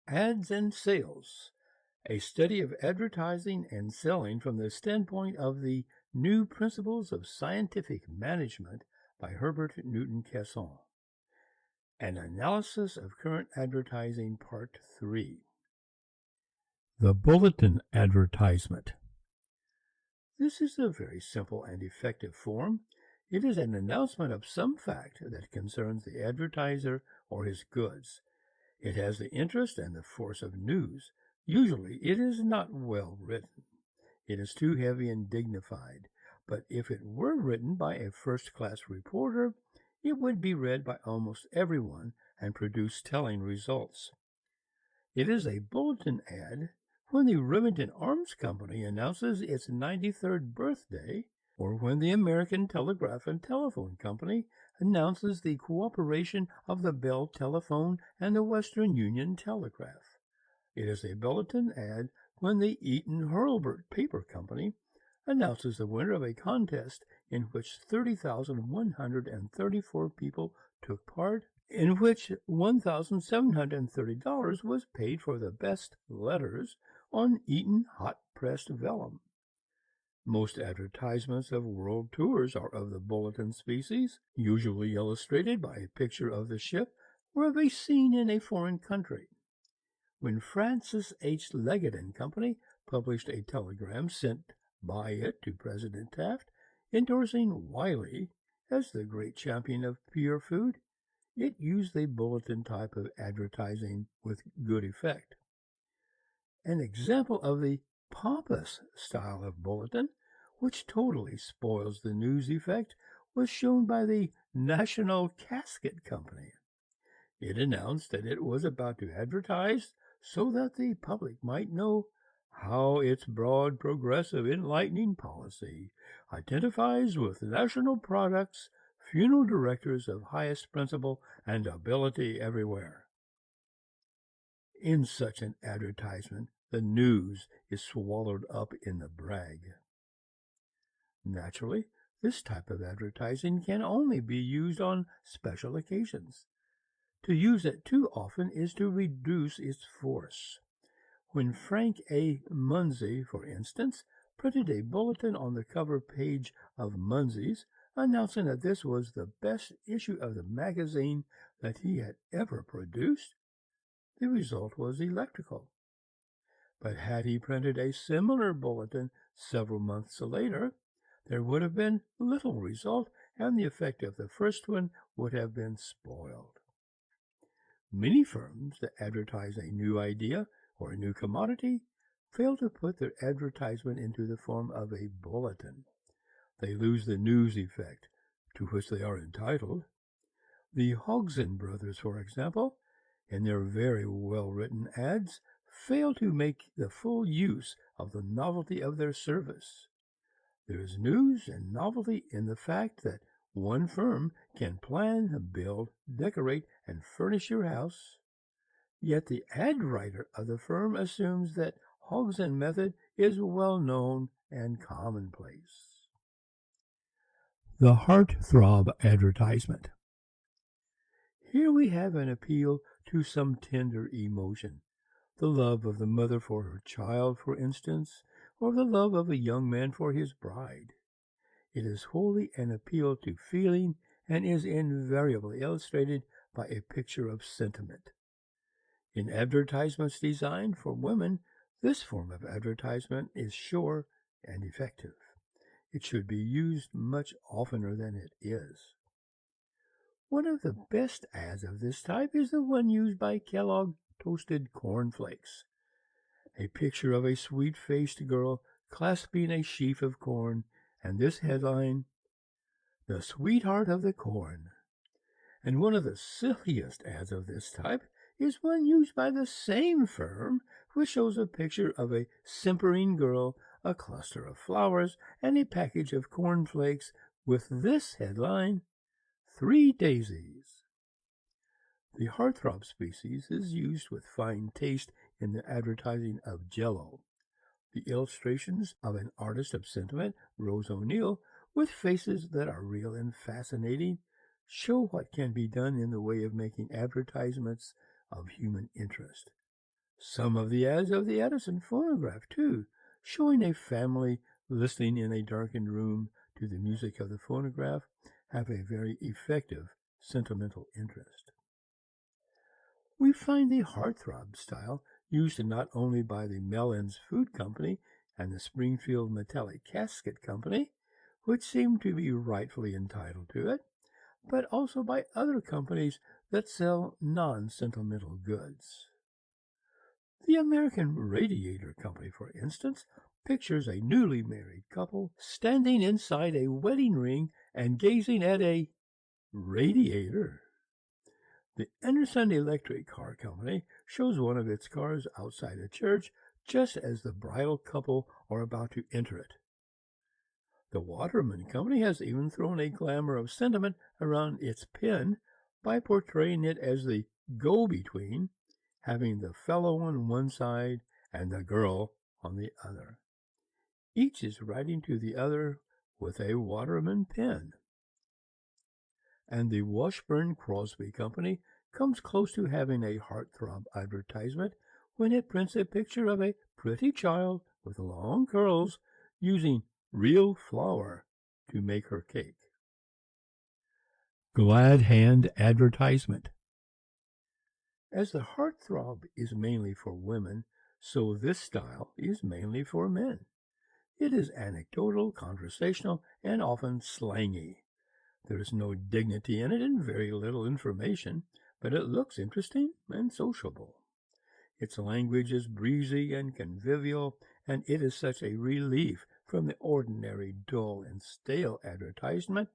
Ads and Sales, a study of advertising and selling from the standpoint of the New Principles of Scientific Management by Herbert Newton Casson. An Analysis of Current Advertising, Part 3. The Bulletin Advertisement. This is a very simple and effective form. It is an announcement of some fact that concerns the advertiser or his goods. It has the interest and the force of news. Usually it is not well written. It is too heavy and dignified. But if it were written by a first-class reporter, it would be read by almost everyone and produce telling results. It is a bulletin ad when the Remington Arms Company announces its 93rd birthday, or when the American Telegraph and Telephone Company announces the cooperation of the Bell Telephone and the Western Union Telegraph. It is a bulletin ad when the Eaton Herbert Paper Company announces the winner of a contest in which 30,134 people took part, in which $1,730 was paid for the best letters on Eaton hot-pressed vellum. Most advertisements of world tours are of the bulletin species, usually illustrated by a picture of the ship or of a scene in a foreign country. When Francis H. Leggett and Company published a telegram sent by it to President Taft, endorsing Wiley as the great champion of pure food, it used a bulletin type of advertising with good effect. An example of the pompous style of bulletin, which totally spoils the news effect, was shown by the National Casket Company. It announced that it was about to advertise so that the public might know how its broad, progressive, enlightening policy identifies with national products funeral directors of highest principle and ability everywhere. In such an advertisement, the news is swallowed up in the brag. Naturally, this type of advertising can only be used on special occasions. To use it too often is to reduce its force. When Frank A. Munsey, for instance, printed a bulletin on the cover page of Munsey's, announcing that this was the best issue of the magazine that he had ever produced, the result was electrical. But had he printed a similar bulletin several months later, there would have been little result, and the effect of the first one would have been spoiled. Many firms that advertise a new idea or a new commodity fail to put their advertisement into the form of a bulletin. They lose the news effect to which they are entitled. The Hodgson brothers, for example, in their very well-written ads, fail to make the full use of the novelty of their service. There is news and novelty in the fact that one firm can plan, build, decorate, and furnish your house, yet the ad writer of the firm assumes that Hodgson method is well known and commonplace. The heartthrob advertisement. Here we have an appeal to some tender emotion, the love of the mother for her child, for instance, or the love of a young man for his bride. It is wholly an appeal to feeling and is invariably illustrated by a picture of sentiment. In advertisements designed for women, this form of advertisement is sure and effective. It should be used much oftener than it is. One of the best ads of this type is the one used by Kellogg Toasted Corn Flakes. A picture of a sweet-faced girl clasping a sheaf of corn, and this headline, "The Sweetheart of the Corn." And one of the silliest ads of this type is one used by the same firm, which shows a picture of a simpering girl, a cluster of flowers, and a package of cornflakes with this headline, "3 Daisies." The heartthrob species is used with fine taste in the advertising of Jell-O. The illustrations of an artist of sentiment, Rose O'Neil, with faces that are real and fascinating, show what can be done in the way of making advertisements of human interest. Some of the ads of the Edison phonograph, too, showing a family listening in a darkened room to the music of the phonograph, have a very effective sentimental interest. We find the heartthrob style used not only by the Mellon's Food Company and the Springfield Metallic Casket Company, which seem to be rightfully entitled to it, but also by other companies that sell non-sentimental goods. The American Radiator Company, for instance, pictures a newly married couple standing inside a wedding ring and gazing at a radiator. The Anderson Electric Car Company shows one of its cars outside a church just as the bridal couple are about to enter it. The Waterman Company has even thrown a glamour of sentiment around its pen by portraying it as the go-between, having the fellow on one side and the girl on the other. Each is writing to the other with a Waterman pen. And the Washburn Crosby Company comes close to having a heartthrob advertisement when it prints a picture of a pretty child with long curls using real flour to make her cake. Glad Hand advertisement. As the heartthrob is mainly for women, so this style is mainly for men. It is anecdotal, conversational, and often slangy. There is no dignity in it and very little information, but it looks interesting and sociable. Its language is breezy and convivial, and it is such a relief from the ordinary dull and stale advertisement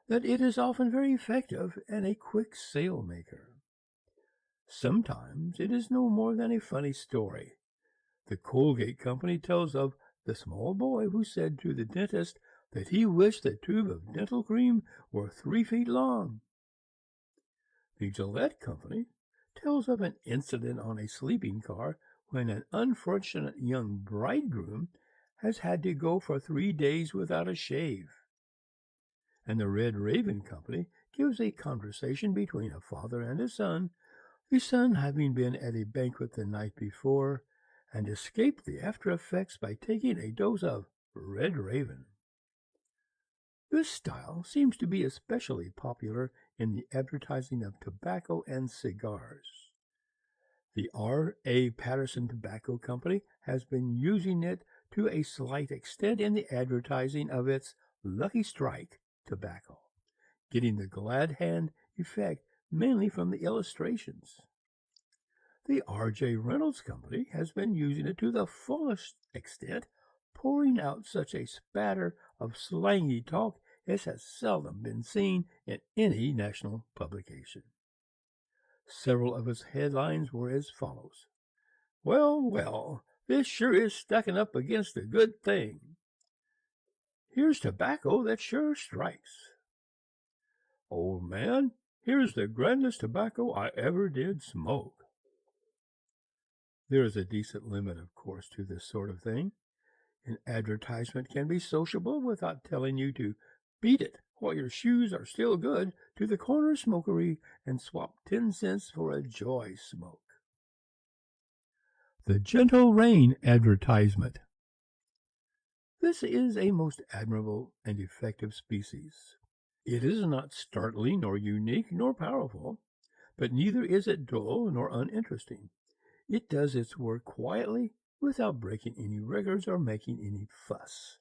that it is often very effective and a quick sale maker. Sometimes it is no more than a funny story. The Colgate Company tells of the small boy who said to the dentist that he wished the tube of dental cream were 3 feet long. The Gillette Company tells of an incident on a sleeping car when an unfortunate young bridegroom has had to go for 3 days without a shave. And the Red Raven Company gives a conversation between a father and a son, the son having been at a banquet the night before and escaped the after effects by taking a dose of Red Raven. This style seems to be especially popular in the advertising of tobacco and cigars. The R.A. Patterson Tobacco Company has been using it to a slight extent in the advertising of its Lucky Strike tobacco, getting the glad hand effect mainly from the illustrations. The R.J. Reynolds Company has been using it to the fullest extent, pouring out such a spatter of slangy talk as has seldom been seen in any national publication. Several of its headlines were as follows: "Well, well, this sure is stacking up against a good thing." "Here's tobacco that sure strikes." "Old man, here's the grandest tobacco I ever did smoke." There is a decent limit, of course, to this sort of thing. An advertisement can be sociable without telling you to beat it while your shoes are still good to the corner smokery and swap 10 cents for a joy smoke. The Gentle Rain advertisement. This is a most admirable and effective species. It is not startling nor unique nor powerful, but neither is it dull nor uninteresting. It does its work quietly without breaking any records or making any fuss.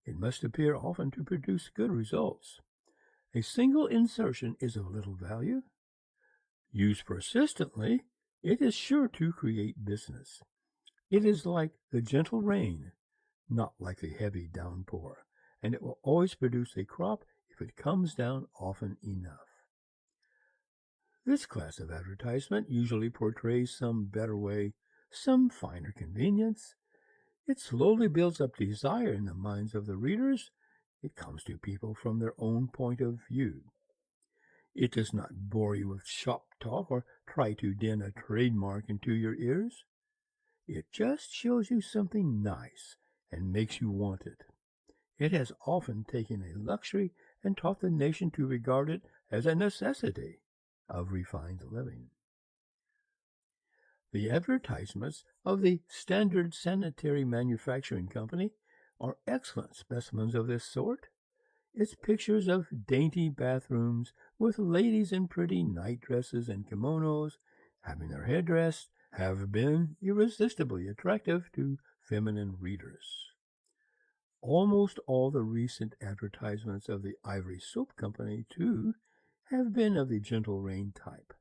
It must appear often to produce good results. A single insertion is of little value. Used persistently, it is sure to create business. It is like the gentle rain, not like the heavy downpour, and it will always produce a crop if it comes down often enough. This class of advertisement usually portrays some better way, some finer convenience. It slowly builds up desire in the minds of the readers. It comes to people from their own point of view. It does not bore you with shop talk or try to din a trademark into your ears. It just shows you something nice and makes you want it. It has often taken a luxury and taught the nation to regard it as a necessity of refined living. The advertisements of the Standard Sanitary Manufacturing Company are excellent specimens of this sort. Its pictures of dainty bathrooms with ladies in pretty night dresses and kimonos having their hair dressed have been irresistibly attractive to feminine readers. Almost all the recent advertisements of the Ivory Soap Company, too, have been of the gentle rain type.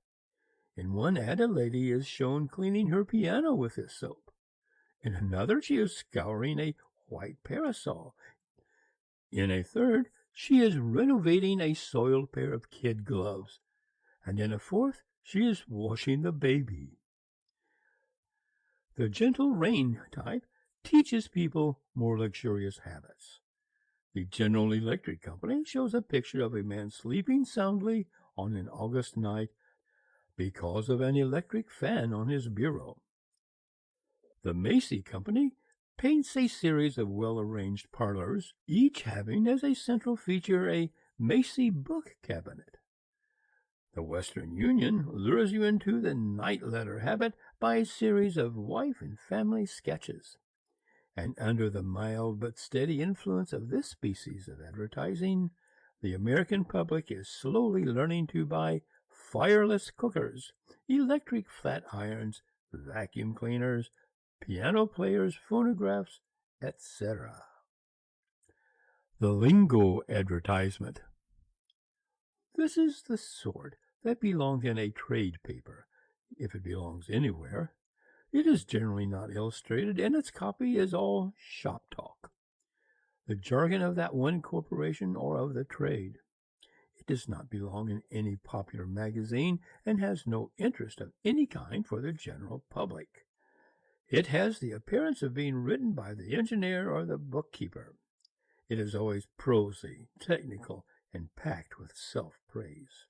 In one ad, a lady is shown cleaning her piano with this soap. In another, she is scouring a white parasol. In a third, she is renovating a soiled pair of kid gloves. And in a fourth, she is washing the baby. The gentle rain type teaches people more luxurious habits. The General Electric Company shows a picture of a man sleeping soundly on an August night because of an electric fan on his bureau. The Macy Company paints a series of well-arranged parlors, each having as a central feature a Macy book cabinet. The Western Union lures you into the night letter habit by a series of wife and family sketches. And under the mild but steady influence of this species of advertising, the American public is slowly learning to buy fireless cookers, electric flat irons, vacuum cleaners, piano players, phonographs, etc. The lingo advertisement. This is the sort that belongs in a trade paper, if it belongs anywhere. It is generally not illustrated, and its copy is all shop talk, the jargon of that one corporation or of the trade. It does not belong in any popular magazine and has no interest of any kind for the general public. It has the appearance of being written by the engineer or the bookkeeper. It is always prosy, technical, and packed with self-praise.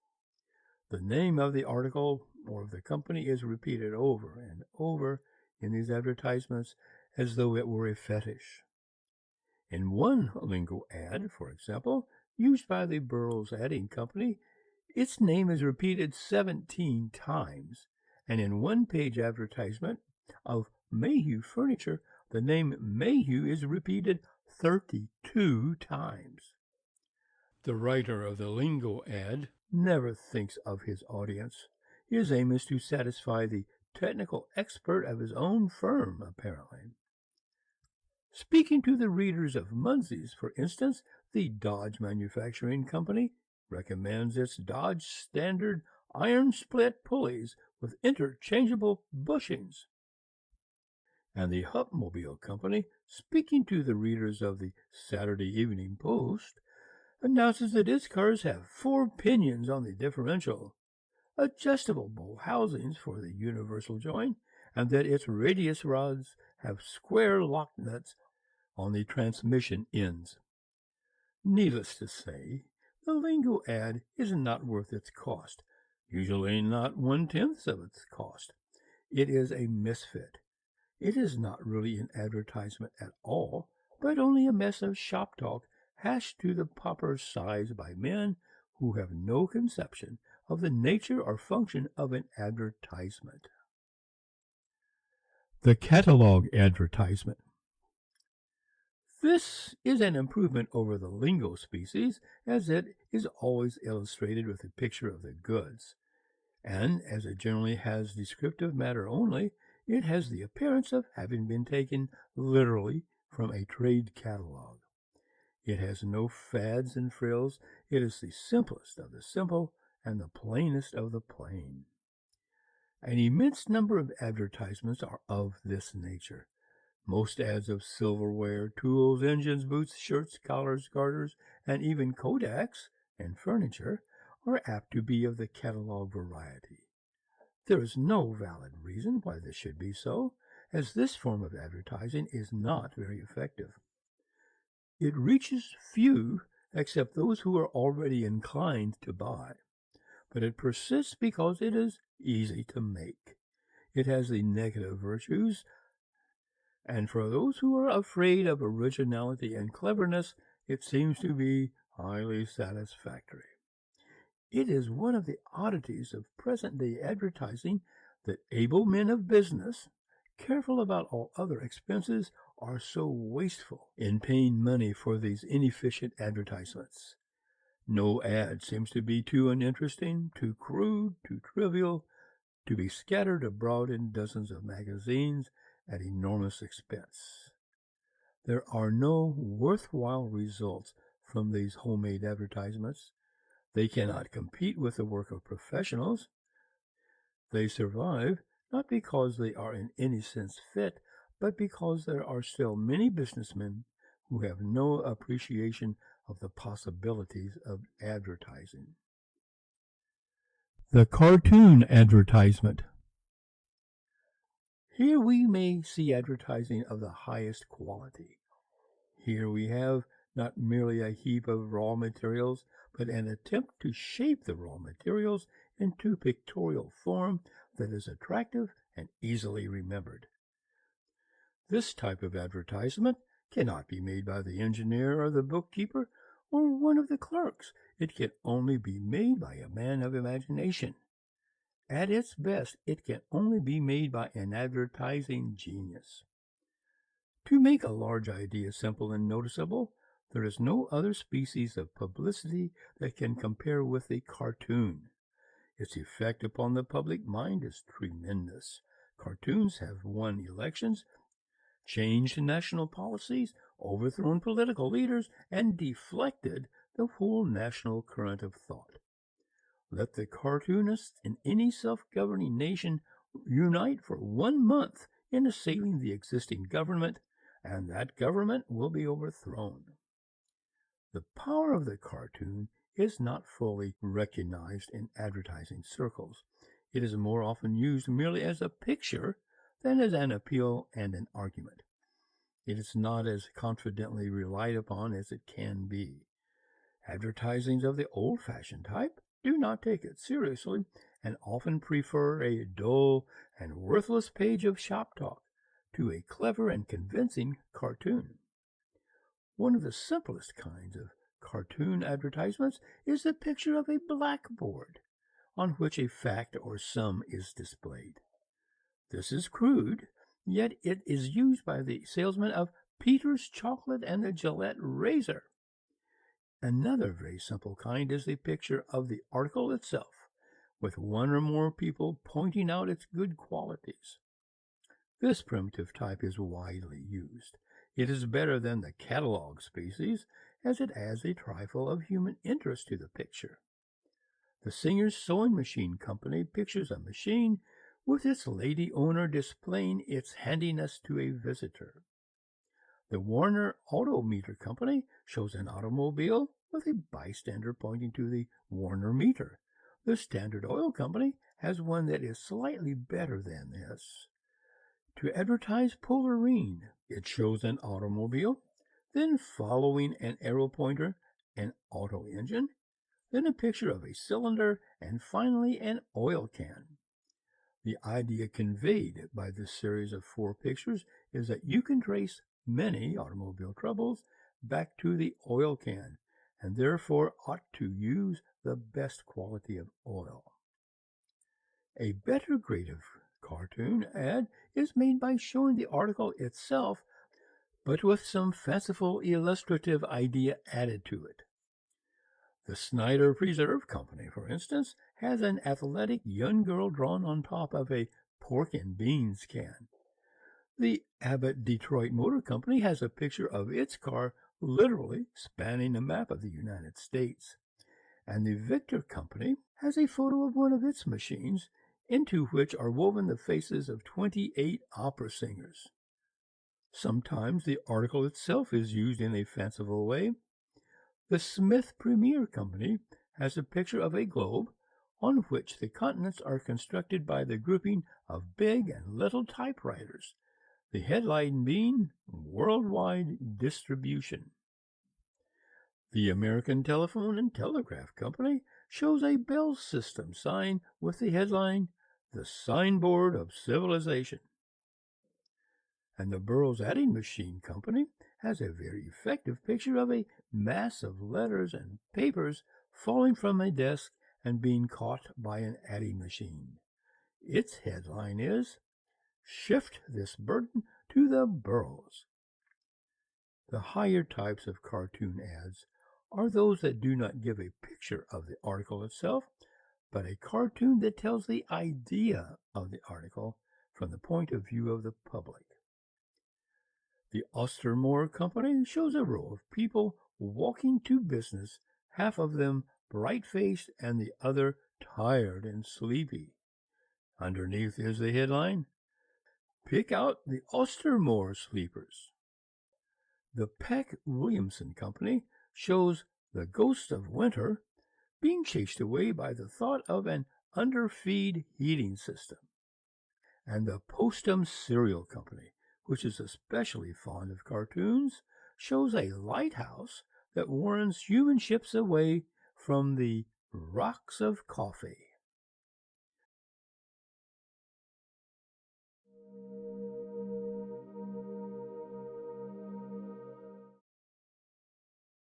The name of the article or of the company is repeated over and over in these advertisements as though it were a fetish. In one lingo ad, for example, used by the Burroughs Adding Company, its name is repeated 17 times, and in one-page advertisement of Mayhew Furniture, the name Mayhew is repeated 32 times. The writer of the lingo ad never thinks of his audience. His aim is to satisfy the technical expert of his own firm, apparently. Speaking to the readers of Munsey's, for instance, the Dodge Manufacturing Company recommends its Dodge Standard iron split pulleys with interchangeable bushings. And the Hupmobile Company, speaking to the readers of the Saturday Evening Post, announces that its cars have 4 pinions on the differential, adjustable bowl housings for the universal joint, and that its radius rods have square lock nuts on the transmission ends. Needless to say, the lingo ad is not worth its cost, usually not 1/10 of its cost. It is a misfit. It is not really an advertisement at all, but only a mess of shop talk hashed to the proper size by men who have no conception of the nature or function of an advertisement. The catalog advertisement. This is an improvement over the lingo species, as it is always illustrated with a picture of the goods, and as it generally has descriptive matter only, it has the appearance of having been taken literally from a trade catalog. It has no fads and frills. It is the simplest of the simple and the plainest of the plain. An immense number of advertisements are of this nature. Most ads of silverware, tools, engines, boots, shirts, collars, garters, and even Kodaks and furniture are apt to be of the catalog variety. There is no valid reason why this should be so, as this form of advertising is not very effective. It reaches few except those who are already inclined to buy, but it persists because it is easy to make. It has the negative virtues, and for those who are afraid of originality and cleverness, it seems to be highly satisfactory. It is one of the oddities of present-day advertising that able men of business, careful about all other expenses, are so wasteful in paying money for these inefficient advertisements. No ad seems to be too uninteresting, too crude, too trivial, to be scattered abroad in dozens of magazines at enormous expense. There are no worthwhile results from these homemade advertisements. They cannot compete with the work of professionals. They survive not because they are in any sense fit, but because there are still many businessmen who have no appreciation of the possibilities of advertising. The cartoon advertisement. Here we may see advertising of the highest quality. Here we have not merely a heap of raw materials, but an attempt to shape the raw materials into pictorial form that is attractive and easily remembered. This type of advertisement cannot be made by the engineer or the bookkeeper or one of the clerks. It can only be made by a man of imagination. At its best, it can only be made by an advertising genius. To make a large idea simple and noticeable, there is no other species of publicity that can compare with the cartoon. Its effect upon the public mind is tremendous. Cartoons have won elections, changed national policies, overthrown political leaders, and deflected the whole national current of thought. Let the cartoonists in any self-governing nation unite for 1 month in assailing the existing government, and that government will be overthrown. The power of the cartoon is not fully recognized in advertising circles. It is more often used merely as a picture than as an appeal and an argument. It is not as confidently relied upon as it can be. Advertisings of the old-fashioned type do not take it seriously and often prefer a dull and worthless page of shop talk to a clever and convincing cartoon. One of the simplest kinds of cartoon advertisements is the picture of a blackboard on which a fact or sum is displayed. This is crude, yet it is used by the salesman of Peter's Chocolate and the Gillette Razor. Another very simple kind is the picture of the article itself, with one or more people pointing out its good qualities. This primitive type is widely used. It is better than the catalog species, as it adds a trifle of human interest to the picture. The Singer's Sewing Machine Company pictures a machine with its lady owner displaying its handiness to a visitor. The Warner Autometer Company shows an automobile with a bystander pointing to the Warner meter. The Standard Oil Company has one that is slightly better than this. To advertise Polarine, it shows an automobile, then following an arrow pointer, an auto engine, then a picture of a cylinder, and finally an oil can. The idea conveyed by this series of 4 pictures is that you can trace many automobile troubles back to the oil can, and therefore ought to use the best quality of oil. A better grade of cartoon ad is made by showing the article itself, but with some fanciful illustrative idea added to it. The Snyder Preserve Company, for instance, has an athletic young girl drawn on top of a pork and beans can. The Abbott Detroit Motor Company has a picture of its car literally spanning a map of the United States. And the Victor Company has a photo of one of its machines, into which are woven the faces of 28 opera singers. Sometimes the article itself is used in a fanciful way. The Smith Premier Company has a picture of a globe on which the continents are constructed by the grouping of big and little typewriters, the headline being Worldwide Distribution. The American Telephone and Telegraph Company shows a bell system sign with the headline, The Signboard of Civilization. And the Burroughs Adding Machine Company has a very effective picture of a mass of letters and papers falling from a desk and being caught by an adding machine. Its headline is, "Shift this burden to the burros." The higher types of cartoon ads are those that do not give a picture of the article itself, but a cartoon that tells the idea of the article from the point of view of the public. The Ostermoor Company shows a row of people walking to business, half of them bright-faced and the other tired and sleepy. Underneath is the headline, "Pick out the Ostermoor sleepers." The Peck Williamson Company shows the ghost of winter being chased away by the thought of an underfeed heating system. And the Postum Cereal Company, which is especially fond of cartoons, shows a lighthouse that warns human ships away from the rocks of coffee.